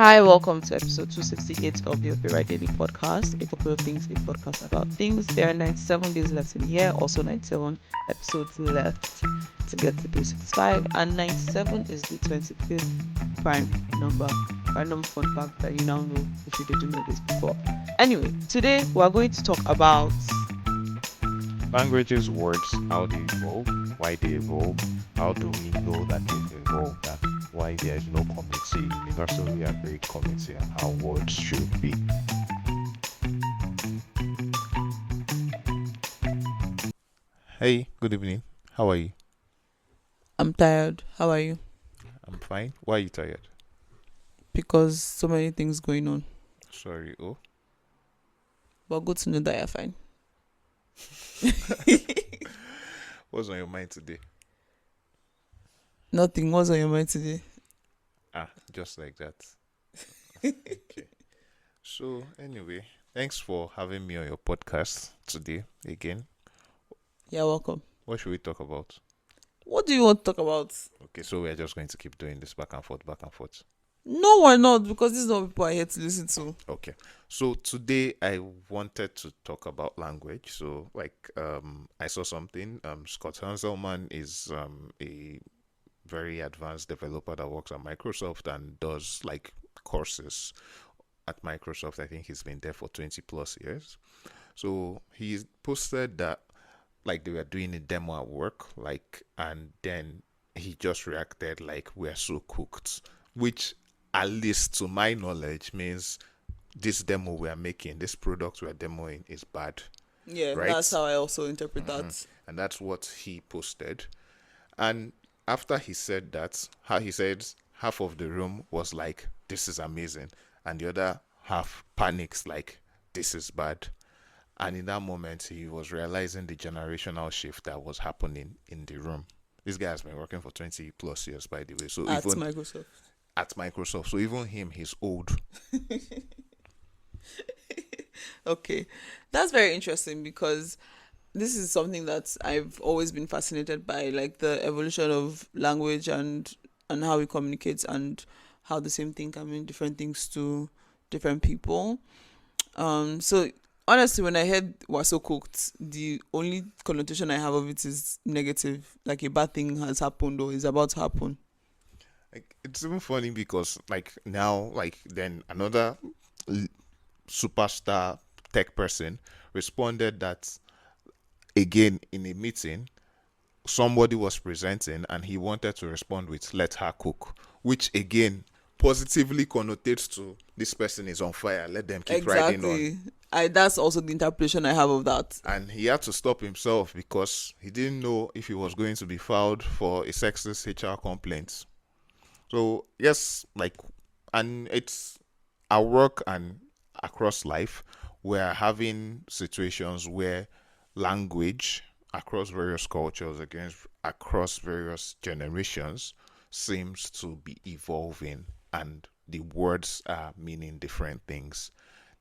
Hi, welcome to episode 268 of your favorite daily podcast. A couple of things, a podcast about things. There are 97 days left in the year, also 97 episodes left to get to 365, and 97 is the 25th prime number. Random fun fact that you now know if you didn't know this before. Anyway, today we are going to talk about Languages, words, how they evolve, why they evolve, how do we know that they've evolved, and why there is no committee, universally agreed committee, and how words should be. Hey, good evening. How are you? I'm tired. How are you? I'm fine. Why are you tired? Because so many things going on. Sorry. Oh, But good to know that you're fine. what's on your mind today? Nothing was on your mind today. Just like that. Okay. So, anyway, thanks for having me on your podcast today again. You're welcome. What should we talk about? What do you want to talk about? Okay, so we're just going to keep doing this back and forth, back and forth. No, why not? Because this is what people are here to listen to. Okay, so today I wanted to talk about language. So, I saw something. Scott Hanselman is a very advanced developer that works at Microsoft and does like courses at Microsoft. I think he's been there for 20 plus years. So he posted that like they were doing a demo at work, and then he just reacted like we're so cooked, which at least to my knowledge means this demo we're making, this product we're demoing is bad. Yeah, Right? that's how I also interpret that. And that's what he posted. And after he said that, how he said half of the room was like, this is amazing. And the other half panics like, this is bad. And in that moment, he was realizing the generational shift that was happening in the room. This guy has been working for 20 plus years, by the way. So At even Microsoft. at Microsoft, so even him, he's old. Okay. That's very interesting because this is something that I've always been fascinated by, like the evolution of language and how we communicate and how the same thing can mean different things to different people. So honestly, when I heard "was so cooked," the only connotation I have of it is negative, like a bad thing has happened or is about to happen. Like it's even funny because like now, like then another l- superstar tech person responded that again in a meeting somebody was presenting and he wanted to respond with let her cook, which again positively connotates to this person is on fire, let them keep riding on. Exactly. I That's also the interpretation I have of that. And he had to stop himself because he didn't know if he was going to be filed for a sexist HR complaint. So yes, like, and it's at work and across life, we're having situations where language across various cultures, against across various generations, seems to be evolving, and the words are meaning different things.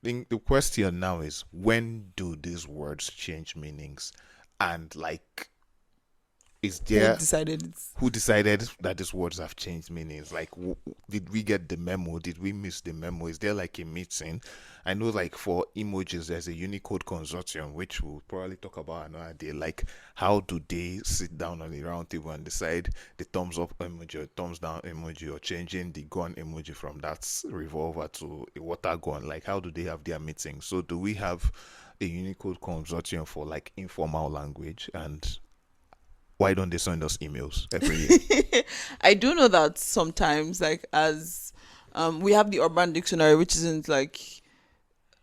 The question now is when do these words change meanings, and like is Who there decided it? who decided that these words have changed meanings? Like, did we get the memo? Did we miss the memo? Is there like a meeting? I know, like for emojis, there's a Unicode consortium, which we'll probably talk about another day. Like, how do they sit down on a round table and decide the thumbs up emoji or thumbs down emoji or changing the gun emoji from that revolver to a water gun? Like, how do they have their meetings? So, do we have a Unicode consortium for like informal language, and why don't they send us emails every year? I do know that sometimes, like as we have the Urban Dictionary, which isn't like,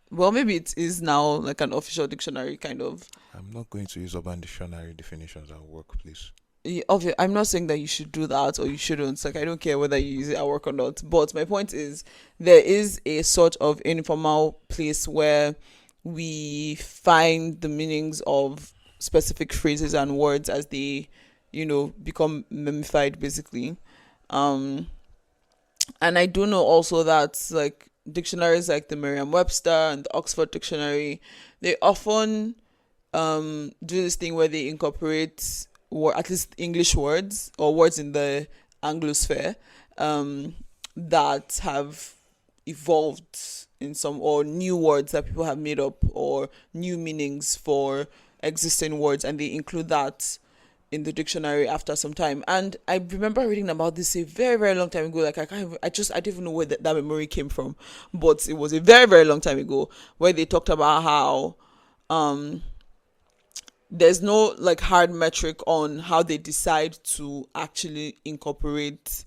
well, maybe it is now like an official dictionary kind of. I'm not going to use Urban Dictionary definitions at work, please. I'm not saying that you should do that or you shouldn't. Like I don't care whether you use it at work or not. But my point is, there is a sort of informal place where we find the meanings of specific phrases and words as they, become memified, basically. Um, and I do know also that like dictionaries like the Merriam-Webster and the Oxford Dictionary, they often do this thing where they incorporate at least English words or words in the Anglosphere that have evolved in some, or new words that people have made up, or new meanings for existing words, and they include that in the dictionary after some time. And I remember reading about this a very, very long time ago. Like I can't even, I didn't even know where that memory came from, but it was a very, very long time ago, where they talked about how there's no like hard metric on how they decide to actually incorporate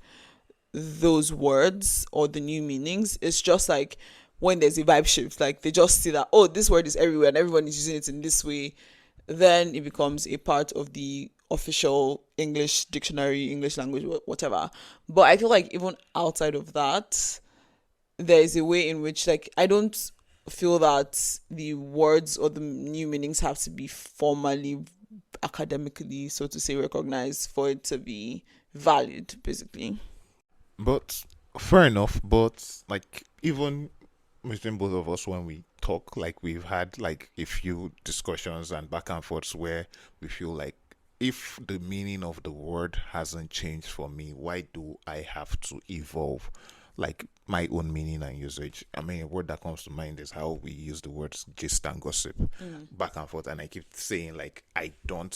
those words or the new meanings. It's just like when there's a vibe shift, like they just see that, oh, this word is everywhere and everyone is using it in this way, then it becomes a part of the official English dictionary, English language, whatever. But I feel like even outside of that, there is a way in which, like, I don't feel that the words or the new meanings have to be formally, academically, so to say, recognized for it to be valid, basically. But fair enough. But like even between both of us, when we talk, like we've had like a few discussions and back and forths where we feel like if the meaning of the word hasn't changed for me, why do I have to evolve like my own meaning and usage? I mean, a word that comes to mind is how we use the words gist and gossip back and forth. And I keep saying, like, I don't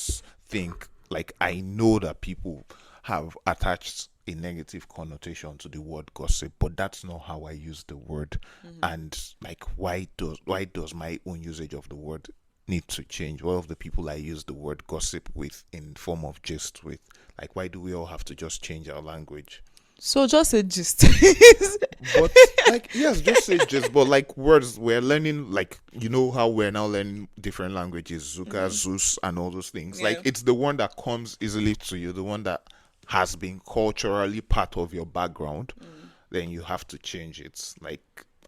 think, like, I know that people have attached a negative connotation to the word gossip, but that's not how I use the word. And like, why does my own usage of the word need to change? What of the people I use the word gossip with in form of gist with? Like, why do we all have to just change our language? So just a gist. But like, yes, just say gist. But like words, we're learning. Like, you know how we're now learning different languages, Zuka, Zeus, and all those things. Yeah. Like, it's the one that comes easily to you, the one that has been culturally part of your background. Then you have to change it. Like,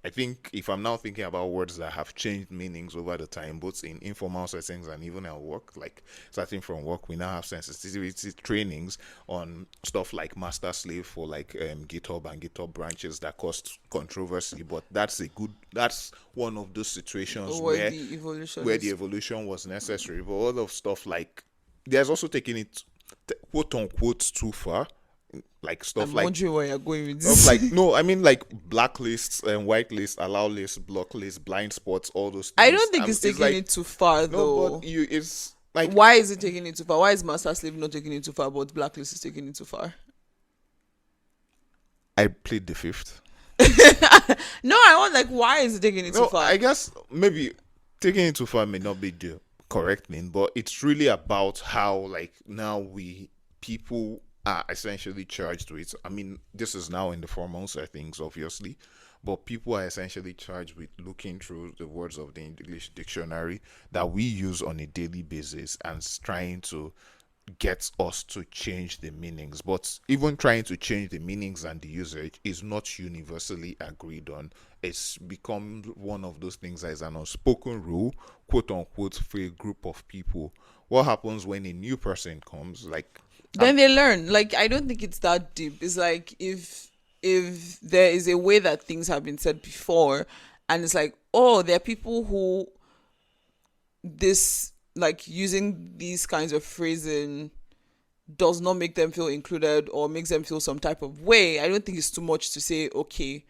I think if I'm now thinking about words that have changed meanings over the time, both in informal settings and even at work, like starting from work, we now have sensitivity trainings on stuff like master slave for like GitHub and GitHub branches that caused controversy. But that's one of those situations Where the evolution where is. the evolution was necessary. But all of stuff like there's also taking it quote unquote too far, like stuff I'm like wondering where you're going with of this. like no, I mean like blacklists and whitelists, allow lists, block lists, blind spots, all those I things. don't think it's taking like it too far, no, though. but you it's like Why is it taking it too far? Why is Master Slave not taking it too far, but Blacklist is taking it too far? I plead the fifth. No, I want, like, why is it taking it too No, far? I guess maybe taking it too far may not be the correct thing, but it's really about how like now we people are essentially charged with. I mean, this is now in the formal settings, obviously, but people are essentially charged with looking through the words of the English dictionary that we use on a daily basis and trying to get us to change the meanings. But even trying to change the meanings and the usage is not universally agreed on. It's become one of those things that is an unspoken rule, quote unquote, for a group of people. What happens when a new person comes? Like, Then they learn. Like, I don't think it's that deep. It's like if there is a way that things have been said before, and it's like, oh, there are people who this, like, using these kinds of phrasing does not make them feel included or makes them feel some type of way. I don't think it's too much to say, okay,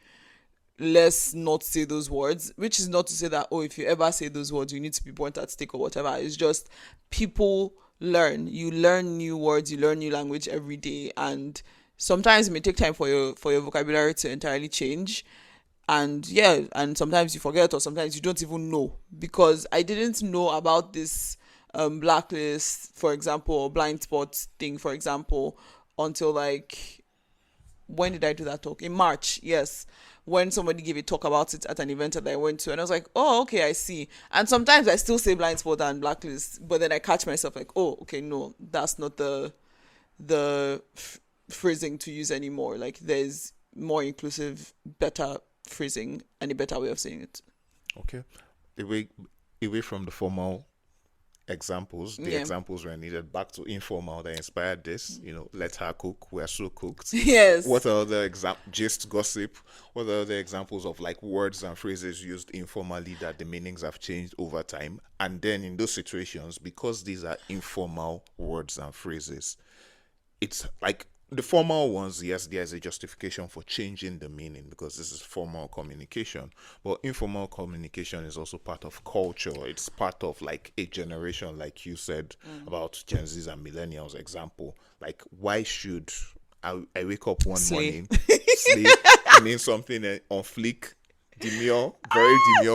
let's not say those words, which is not to say that, oh, if you ever say those words you need to be burnt at stake or whatever. It's just people learn. You learn new words, you learn new language every day, and sometimes it may take time for your vocabulary to entirely change. And yeah, and sometimes you forget, or sometimes you don't even know, because I didn't know about this blacklist, for example, or blind spot thing, for example, until like, when did I do that talk? In March, yes. When somebody gave a talk about it at an event that I went to, and I was like, oh, okay, I see. And sometimes I still say blind spot and blacklist, but then I catch myself like, oh, okay, no, that's not the phrasing to use anymore. Like, there's more inclusive, better phrasing and a better way of saying it. okay, away from the formal examples, the Yeah. examples were needed, back to informal that inspired this. Let her cook, we're so cooked. Yes. What are the gist, gossip? What are the examples of like words and phrases used informally that the meanings have changed over time? And then in those situations, because these are informal words and phrases, it's like The formal ones, yes, there's a justification for changing the meaning because this is formal communication. But informal communication is also part of culture. It's part of like a generation, like you said about Gen Zs and millennials. Example, like why should I wake up one Slay. morning, sleep, it means something on fleek, demure,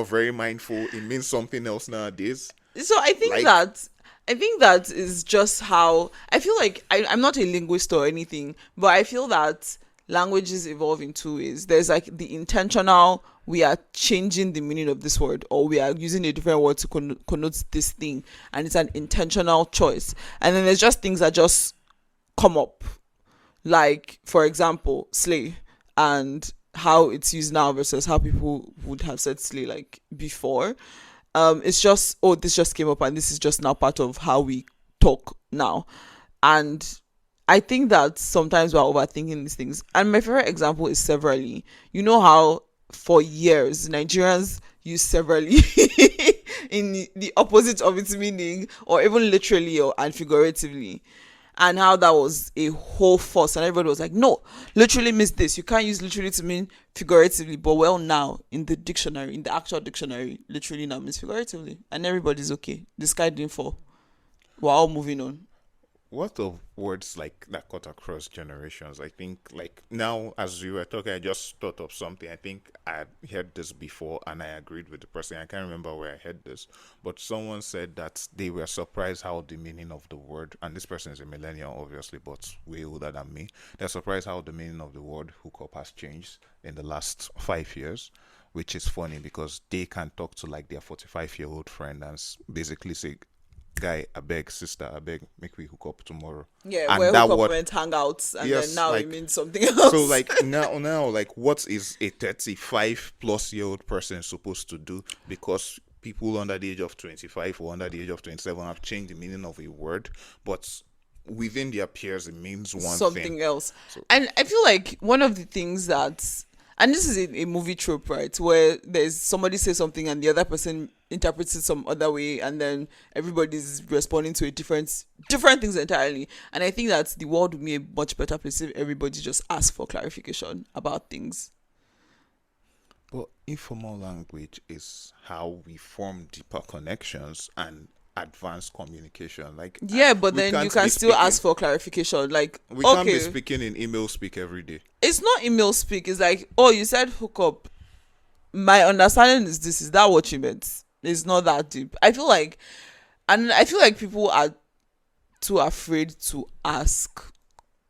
very mindful. It means something else nowadays. So Like I think that is just how I feel like I'm not a linguist or anything, but I feel that languages evolve in two ways. There's like the intentional, we are changing the meaning of this word, or we are using a different word to connote this thing, and it's an intentional choice. And then there's just things that just come up, like for example, slay, and how it's used now versus how people would have said slay like before. It's just, oh, this just came up and this is just now part of how we talk now. And I think that sometimes we're overthinking these things. And my favorite example is severally. You know how for years Nigerians use severally in the opposite of its meaning, or even literally or and figuratively, and how that was a whole fuss, and everybody was like, no, literally means this, you can't use literally to mean figuratively. But well, now in the dictionary, in the actual dictionary, literally now means figuratively, and everybody's okay, the sky didn't fall, we're all moving on. what of words like that cut across generations? I think like now as you were talking, I just thought of something. I think I had heard this before and I agreed with the person. I can't remember where I heard this, but someone said that they were surprised how the meaning of the word, and this person is a millennial obviously, but way older than me. They're surprised how the meaning of the word hookup has changed in the last 5 years. Which is funny because they can talk to like their 45-year-old friend and basically say, guy, I beg, sister, I beg, make we hook up tomorrow. Yeah, And where that hookup what meant hangouts, and then yes, now it like means something else. so like now like what is a 35-plus-year-old person supposed to do? Because people under the age of 25 or under the age of 27 have changed the meaning of a word, but within their peers it means one thing. Something else. So And I feel like one of the things that, and this is a movie trope, right, where there's somebody say something and the other person interprets it some other way, and then everybody's responding to a different things entirely. And I think that the world would be a much better place if everybody just asked for clarification about things. but informal language is how we form deeper connections and advanced communication. Like Yeah, but we then you can't can be still speaking ask for clarification. Like, we can't be okay, speaking in email speak every day. it's not email speak. It's like, oh, you said hook up. My understanding is this. Is that what you meant? It's not that deep. I feel like people are too afraid to ask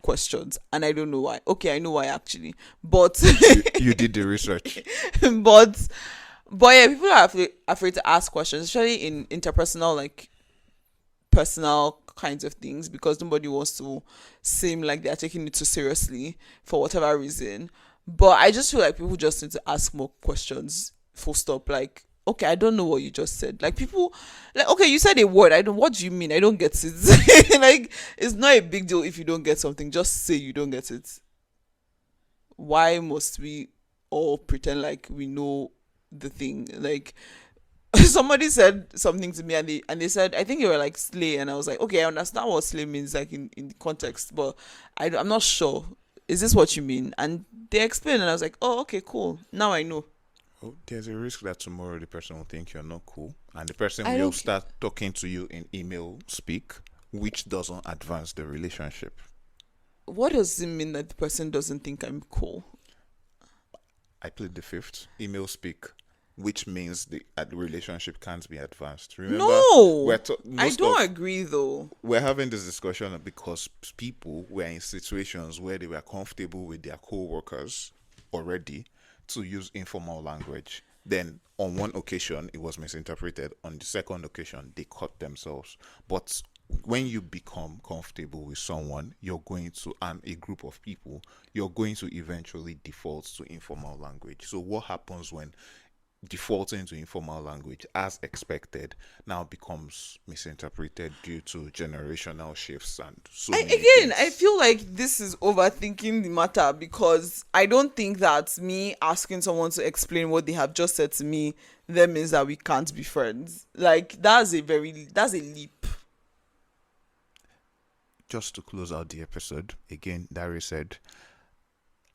questions, and I don't know why. Okay, I know why actually, but You did the research. but yeah, people are afraid to ask questions, especially in interpersonal, like personal kinds of things, because nobody wants to seem like they're taking it too seriously for whatever reason. But I just feel like people just need to ask more questions, full stop. Like, okay, I don't know what you just said. Like, people, like, okay, you said a word, I don't, what do you mean? I don't get it. Like, it's not a big deal if you don't get something, just say you don't get it. Why must we all pretend like we know the thing? Like, somebody said something to me, and they said, I think you were like slay, and I was like, okay, I understand what slay means, like in the context, but I'm not sure, is this what you mean? And they explained, and I was like, oh, okay, cool, now I know. Oh, there's a risk that tomorrow the person will think you're not cool, and the person I will don't start talking to you in email speak, which doesn't advance the relationship. What does it mean that the person doesn't think I'm cool? I plead the fifth. Email speak, which means the relationship can't be advanced. Remember, No, I most don't of agree though. we're having this discussion because people were in situations where they were comfortable with their co-workers already to use informal language. Then on one occasion it was misinterpreted. On the second occasion they cut themselves. But when you become comfortable with someone, you're going to, and a group of people, you're going to eventually default to informal language. So what happens when defaulting to informal language as expected now becomes misinterpreted due to generational shifts and so many I things? feel like this is overthinking the matter, because I don't think that me asking someone to explain what they have just said to me then means that we can't be friends. Like, that's a leap. just to close out the episode, again, Dari said,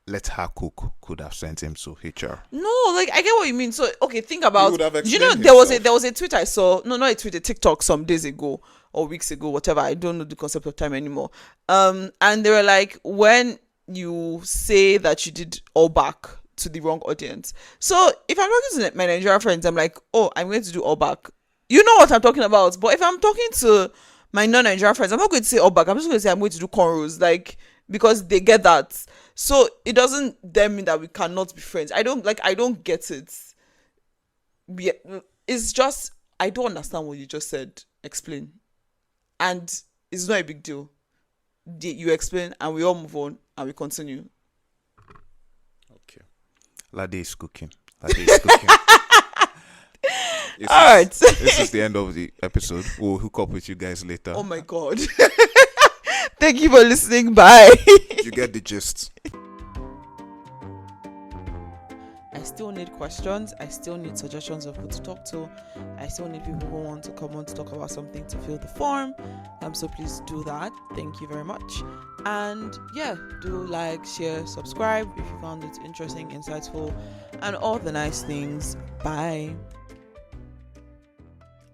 let her cook could have sent him to HR. No, like I get what you mean. So okay, think about. would have You know, explained there was a tweet I saw. No, not a tweet, a TikTok some days ago or weeks ago, whatever. I don't know the concept of time anymore. And they were like, when you say that you did all back to the wrong audience. So if I'm talking to my Nigerian friends, I'm like, oh, I'm going to do all back. You know what I'm talking about. But if I'm talking to my non-Nigerian friends, I'm not going to say all back. I'm just going to say I'm going to do cornrows, like, because they get that. So it doesn't then mean that we cannot be friends. I don't get it. It's just I don't understand what you just said. Explain. And it's not a big deal. You explain and we all move on and we continue. Okay. Lade is cooking. All right. This is the end of the episode. We'll hook up with you guys later. Oh my God. Thank you for listening. Bye. You get the gist. I still need questions. I still need suggestions of who to talk to. I still need people who want to come on to talk about something to fill the form. So please do that. Thank you very much. And yeah, do like, share, subscribe if you found it interesting, insightful, and all the nice things. Bye.